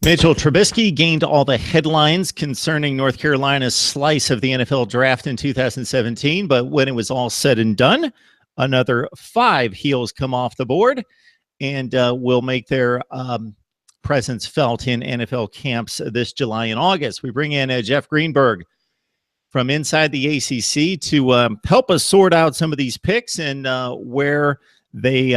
Mitchell Trubisky gained all the headlines concerning North Carolina's slice of the NFL draft in 2017, but when it was all said and done, another 5 heels come off the board and will make their presence felt in NFL camps this July and August. We bring in Jeff Greenberg from inside the ACC to help us sort out some of these picks and where they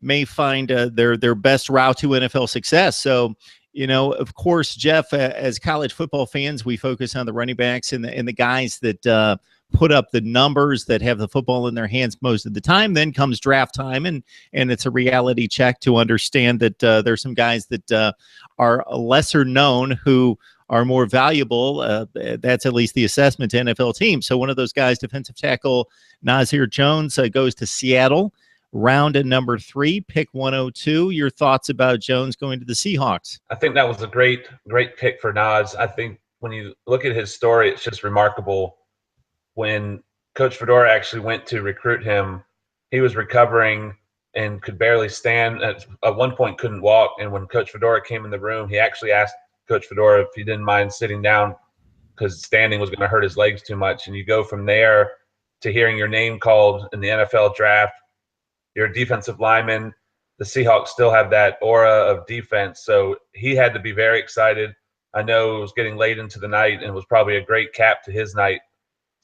may find their best route to NFL success. So, you know, of course, Jeff, as college football fans, we focus on the running backs and the guys that put up the numbers, that have the football in their hands most of the time. Then comes draft time, and it's a reality check to understand that there's some guys that are lesser known who are more valuable. That's at least the assessment to NFL teams. So one of those guys, defensive tackle Nazair Jones, goes to Seattle. Round at number 3, pick 102. Your thoughts about Jones going to the Seahawks? I think that was a great pick for Nas. I think when you look at his story, it's just remarkable. When Coach Fedora actually went to recruit him, he was recovering and could barely stand. At one point, couldn't walk. And when Coach Fedora came in the room, he actually asked Coach Fedora if he didn't mind sitting down because standing was going to hurt his legs too much. And you go from there to hearing your name called in the NFL draft. You're a defensive lineman. The Seahawks still have that aura of defense, so he had to be very excited. I know it was getting late into the night, and it was probably a great cap to his night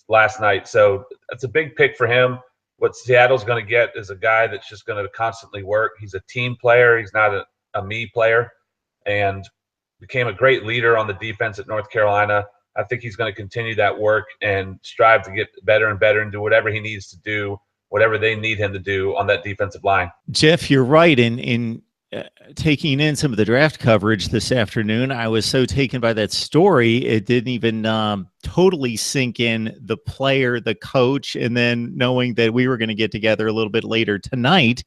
last night. So that's a big pick for him. What Seattle's going to get is a guy that's just going to constantly work. He's a team player. He's not a me player, and became a great leader on the defense at North Carolina. I think he's going to continue that work and strive to get better and better and do whatever he needs to do, whatever they need him to do on that defensive line. Jeff, you're right. In taking in some of the draft coverage this afternoon, I was so taken by that story, it didn't even totally sink in the player, the coach, and then knowing that we were going to get together a little bit later tonight,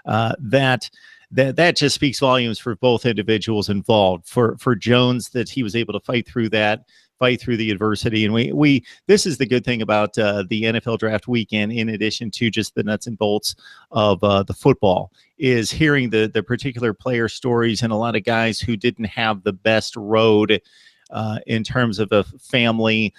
that just speaks volumes for both individuals involved. For Jones, that he was able to fight through the adversity. And we this is the good thing about the NFL draft weekend, in addition to just the nuts and bolts of the football, is hearing the particular player stories and a lot of guys who didn't have the best road in terms of a family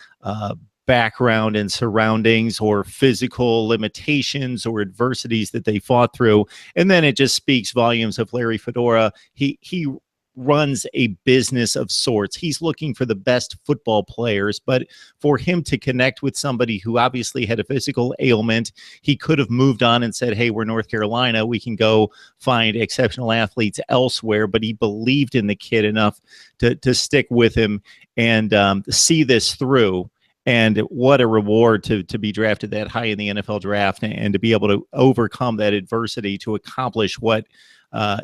background and surroundings, or physical limitations or adversities that they fought through. And then it just speaks volumes of Larry Fedora. He runs a business of sorts. He's looking for the best football players, but for him to connect with somebody who obviously had a physical ailment, he could have moved on and said, hey, we're North Carolina, we can go find exceptional athletes elsewhere. But he believed in the kid enough to stick with him and see this through. And what a reward to be drafted that high in the NFL draft, and to be able to overcome that adversity to accomplish what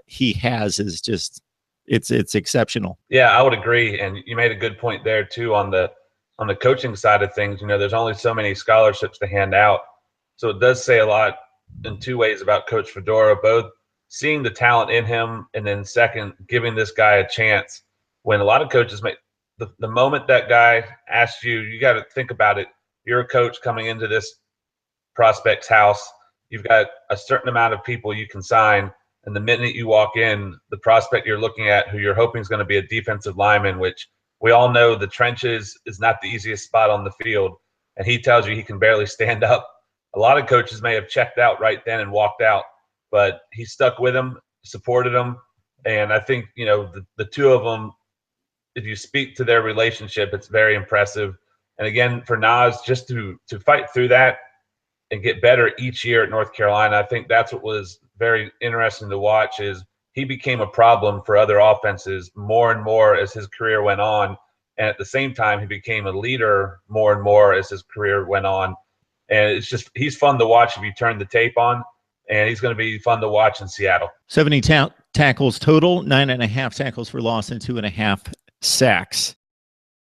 he has is just, it's exceptional. Yeah, I would agree. And you made a good point there too on the coaching side of things. You know, there's only so many scholarships to hand out. So it does say a lot in 2 ways about Coach Fedora, both seeing the talent in him, and then second, giving this guy a chance. When a lot of coaches make the moment that guy asks you, you got to think about it. You're a coach coming into this prospect's house. You've got a certain amount of people you can sign. And the minute you walk in, the prospect you're looking at, who you're hoping is going to be a defensive lineman, which we all know the trenches is not the easiest spot on the field, and he tells you he can barely stand up. A lot of coaches may have checked out right then and walked out, but he stuck with him, supported him. And I think, you know, the two of them, if you speak to their relationship, it's very impressive. And again, for Nas, just to fight through that and get better each year at North Carolina, I think that's what was very interesting to watch. Is he became a problem for other offenses more and more as his career went on. And at the same time, he became a leader more and more as his career went on. And it's just, he's fun to watch if you turn the tape on, and he's going to be fun to watch in Seattle. 70 tackles total, 9.5 tackles for loss, and 2.5 sacks.